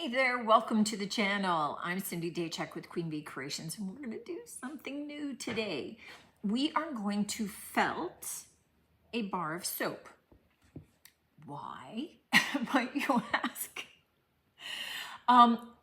Hey there, welcome to the channel. I'm Cindy Daycheck with Queen Bee Creations, and we're going to do something new today. We are going to felt a bar of soap. Why, might you ask?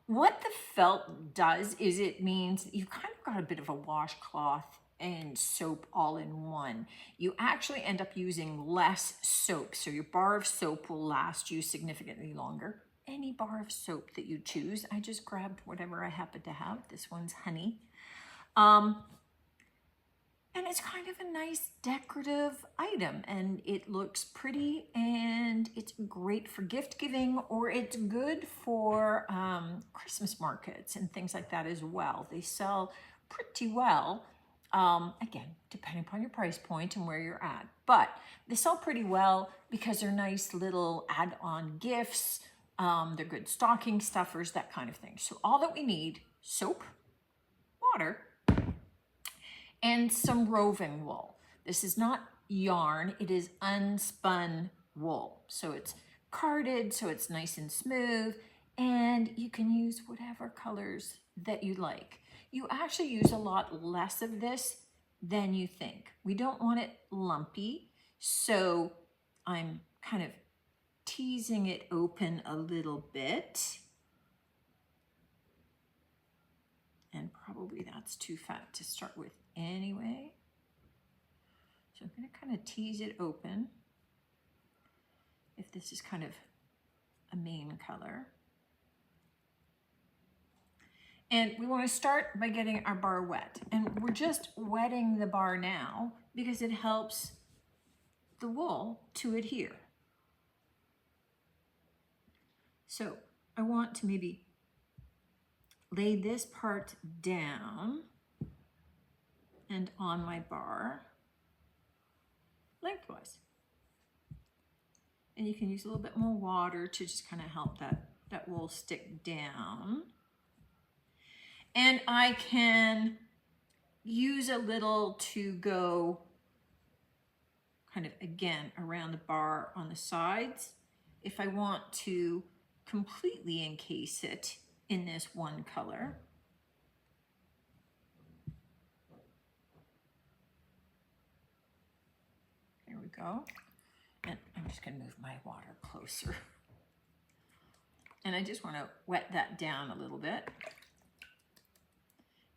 What the felt does is it means you've kind of got a bit of a washcloth and soap all in one. You actually end up using less soap, so your bar of soap will last you significantly longer. Any bar of soap that you choose. I just grabbed whatever I happen to have. This one's honey. And it's kind of a nice decorative item, and it looks pretty, and it's great for gift giving, or it's good for Christmas markets and things like that as well. They sell pretty well, again, depending upon your price point and where you're at, but they sell pretty well because they're nice little add-on gifts. They're good stocking stuffers, that kind of thing. So all that we need, soap, water, and some roving wool. This is not yarn, it is unspun wool. So it's carded, so it's nice and smooth, and you can use whatever colors that you like. You actually use a lot less of this than you think. We don't want it lumpy, so I'm kind of teasing it open a little bit. And probably that's too fat to start with anyway. So I'm going to kind of tease it open if this is kind of a main color. And we want to start by getting our bar wet. And we're just wetting the bar now because it helps the wool to adhere. So I want to maybe lay this part down and on my bar lengthwise. And you can use a little bit more water to just kind of help that wool stick down. And I can use a little to go kind of again around the bar on the sides if I want to completely encase it in this one color. There we go. And I'm just going to move my water closer. And I just want to wet that down a little bit.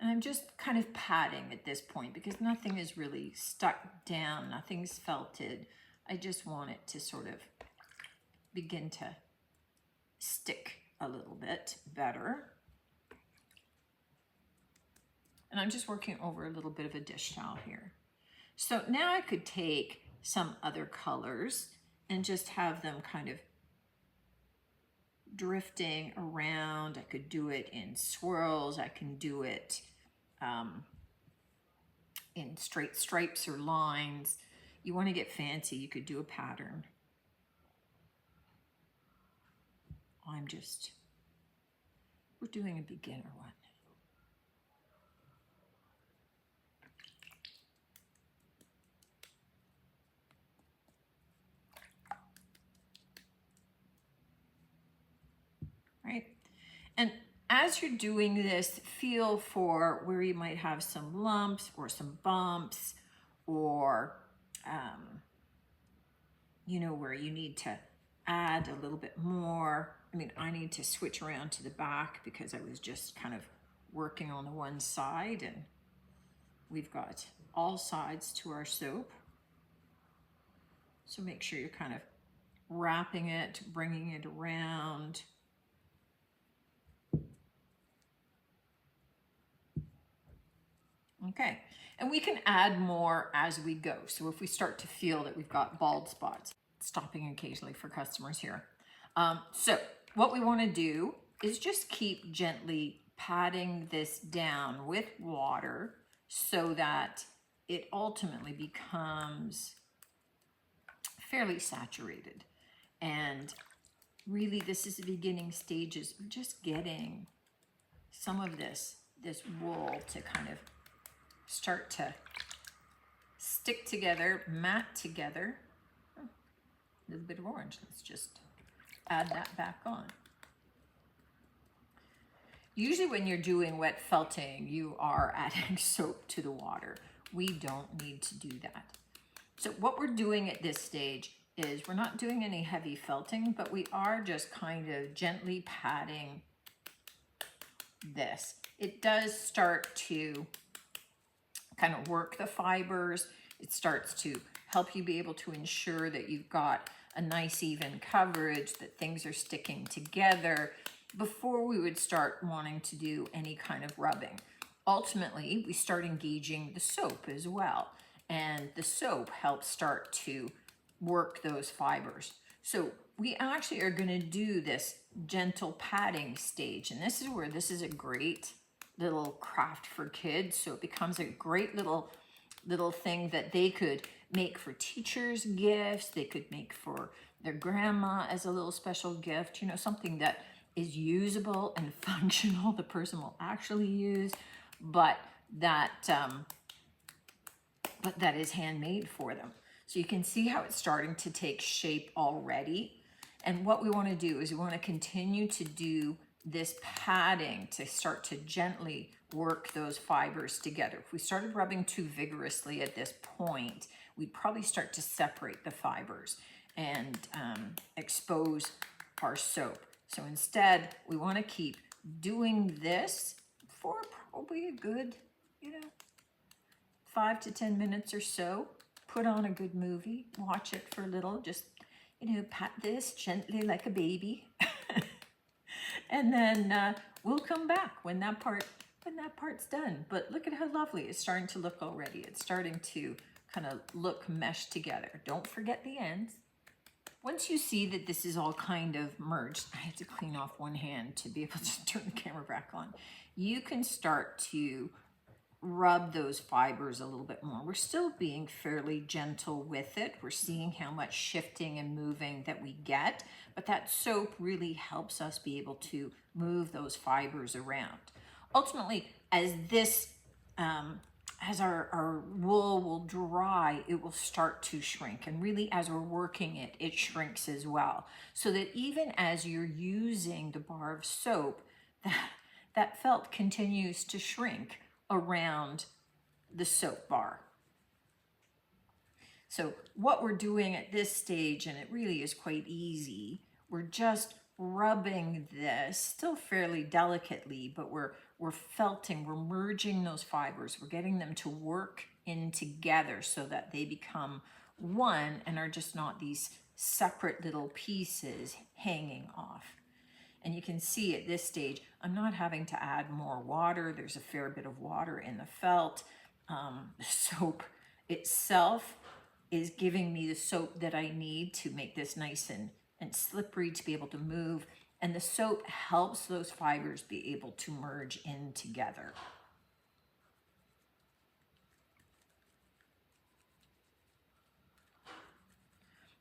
And I'm just kind of patting at this point because nothing is really stuck down, nothing's felted. I just want it to sort of begin to stick a little bit better. And I'm just working over a little bit of a dish towel here. So now I could take some other colors and just have them kind of drifting around. I could do it in swirls. I can do it in straight stripes or lines. You want to get fancy, you could do a pattern. We're doing a beginner one. Right? And as you're doing this, feel for where you might have some lumps or some bumps or, you know, where you need to add a little bit more. I mean, I need to switch around to the back because I was just kind of working on the one side, and we've got all sides to our soap. So make sure you're kind of wrapping it, bringing it around. Okay, and we can add more as we go. So if we start to feel that we've got bald spots, stopping occasionally for customers here. So what we want to do is just keep gently patting this down with water so that it ultimately becomes fairly saturated. And really this is the beginning stages of just getting some of this wool to kind of start to stick together, mat together. A little bit of orange, let's just add that back on. Usually when you're doing wet felting, you are adding soap to the water. We don't need to do that. So what we're doing at this stage is we're not doing any heavy felting, but we are just kind of gently patting this. It does start to kind of work the fibers. It starts to help you be able to ensure that you've got a nice even coverage, that things are sticking together before we would start wanting to do any kind of rubbing. Ultimately, we start engaging the soap as well, and the soap helps start to work those fibers. So we actually are going to do this gentle patting stage, and this is where this is a great little craft for kids. So it becomes a great little thing that they could make for teachers' gifts. They could make for their grandma as a little special gift, you know, something that is usable and functional, the person will actually use, but that is handmade for them. So you can see how it's starting to take shape already. And what we want to do is we want to continue to do this padding to start to gently work those fibers together. If we started rubbing too vigorously at this point, we'd probably start to separate the fibers and expose our soap. So instead, we want to keep doing this for probably a good, 5 to 10 minutes or so. Put on a good movie, watch it for a little, just, pat this gently like a baby. And then we'll come back when that part's done. But look at how lovely it's starting to look already. It's starting to kind of look meshed together. Don't forget the ends. Once you see that this is all kind of merged, I have to clean off one hand to be able to turn the camera back on. You can start to rub those fibers a little bit more. We're still being fairly gentle with it. We're seeing how much shifting and moving that we get, but that soap really helps us be able to move those fibers around. Ultimately, as this, as our wool will dry, it will start to shrink. And really, as we're working it, it shrinks as well. So that even as you're using the bar of soap, that felt continues to shrink around the soap bar. So what we're doing at this stage, and it really is quite easy, we're just rubbing this still fairly delicately, but we're felting, we're merging those fibers, we're getting them to work in together so that they become one and are just not these separate little pieces hanging off. And you can see at this stage, I'm not having to add more water. There's a fair bit of water in the felt. The soap itself is giving me the soap that I need to make this nice and slippery to be able to move. And the soap helps those fibers be able to merge in together.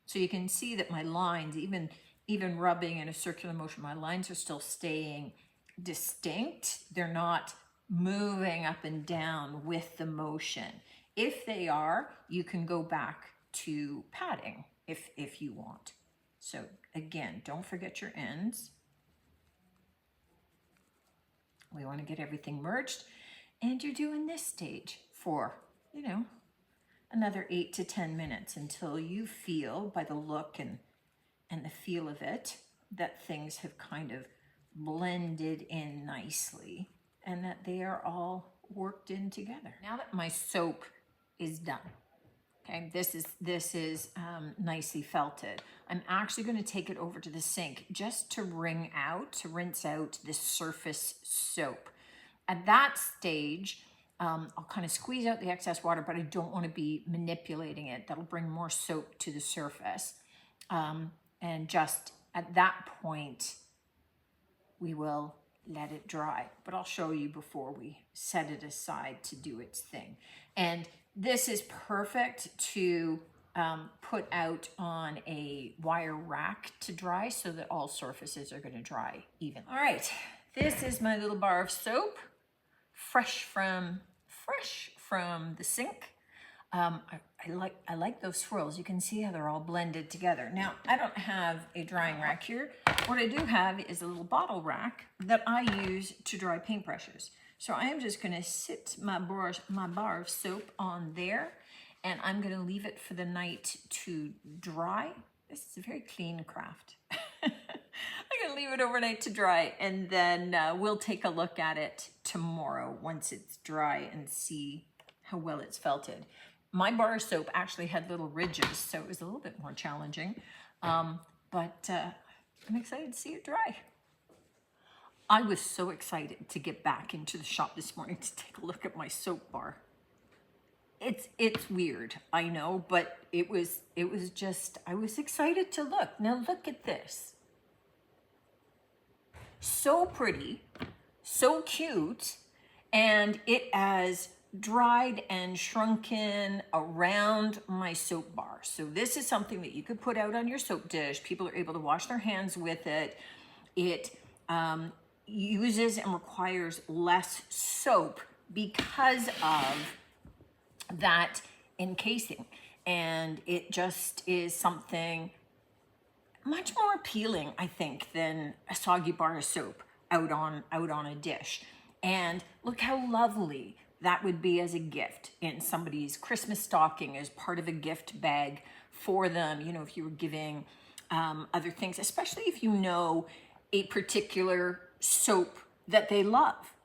So you can see that my lines, even rubbing in a circular motion, my lines are still staying distinct. They're not moving up and down with the motion. If they are, you can go back to padding if you want. So again, don't forget your ends. We want to get everything merged, and you're doing this stage for, another 8 to 10 minutes until you feel by the look and the feel of it that things have kind of blended in nicely and that they are all worked in together. Now that my soap is done, okay, this is nicely felted, I'm actually going to take it over to the sink just to rinse out this surface soap. At that stage, I'll kind of squeeze out the excess water, but I don't want to be manipulating it. That'll bring more soap to the surface. And just at that point, we will let it dry. But I'll show you before we set it aside to do its thing. And this is perfect to put out on a wire rack to dry so that all surfaces are going to dry even. All right, this is my little bar of soap, fresh from the sink. I like those swirls. You can see how they're all blended together. Now, I don't have a drying rack here. What I do have is a little bottle rack that I use to dry paintbrushes. So I am just gonna sit my bar of soap on there, and I'm gonna leave it for the night to dry. This is a very clean craft. I'm gonna leave it overnight to dry, and then we'll take a look at it tomorrow once it's dry and see how well it's felted. My bar of soap actually had little ridges, so it was a little bit more challenging, but I'm excited to see it dry. I was so excited to get back into the shop this morning to take a look at my soap bar. It's weird, I know, but it was just, I was excited to look. Now look at this. So pretty, so cute, and it has dried and shrunken around my soap bar. So this is something that you could put out on your soap dish. People are able to wash their hands with it. It uses and requires less soap because of that encasing, and it just is something much more appealing, I think, than a soggy bar of soap out on a dish. And look how lovely that would be as a gift in somebody's Christmas stocking, as part of a gift bag for them. You know, if you were giving other things, especially if you know a particular soap that they love.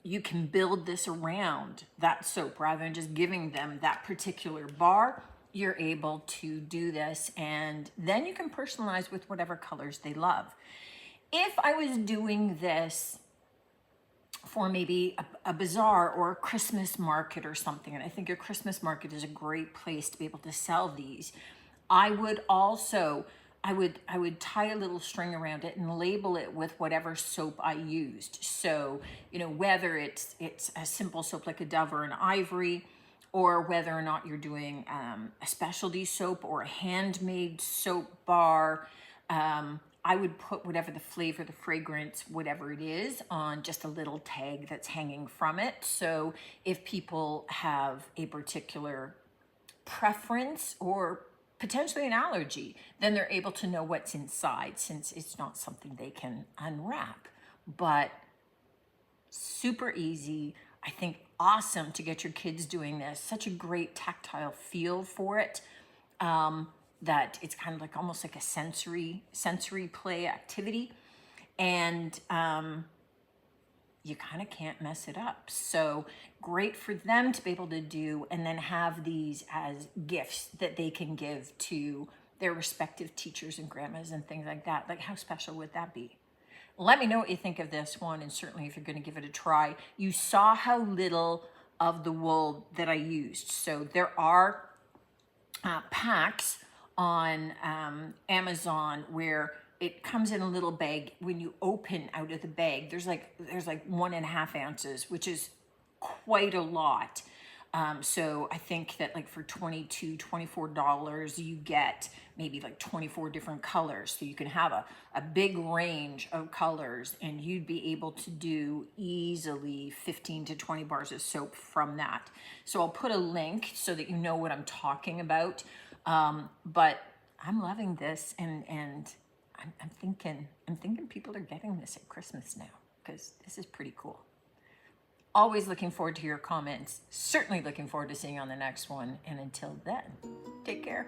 You can build this around that soap rather than just giving them that particular bar. You're able to do this, and then you can personalize with whatever colors they love. If I was doing this for maybe a bazaar or a Christmas market or something, and I think a Christmas market is a great place to be able to sell these, I would also, I would tie a little string around it and label it with whatever soap I used. So, you know, whether it's a simple soap like a Dove or an Ivory, or whether or not you're doing a specialty soap or a handmade soap bar, I would put whatever the flavor, the fragrance, whatever it is, on just a little tag that's hanging from it. So if people have a particular preference or potentially an allergy, then they're able to know what's inside, since it's not something they can unwrap. But super easy. I think awesome to get your kids doing this. Such a great tactile feel for it, that it's kind of like almost like a sensory play activity, and you kind of can't mess it up. So great for them to be able to do, and then have these as gifts that they can give to their respective teachers and grandmas and things like that. Like, how special would that be? Let me know what you think of this one, and certainly if you're going to give it a try. You saw how little of the wool that I used. So there are packs on Amazon where it comes in a little bag. When you open out of the bag, there's like 1.5 ounces, which is quite a lot. So I think that like for $22, $24, you get maybe like 24 different colors. So you can have a big range of colors, and you'd be able to do easily 15 to 20 bars of soap from that. So I'll put a link so that you know what I'm talking about. But I'm loving this, and I'm thinking people are getting this at Christmas now, because this is pretty cool. Always looking forward to your comments. Certainly looking forward to seeing you on the next one. And until then, take care.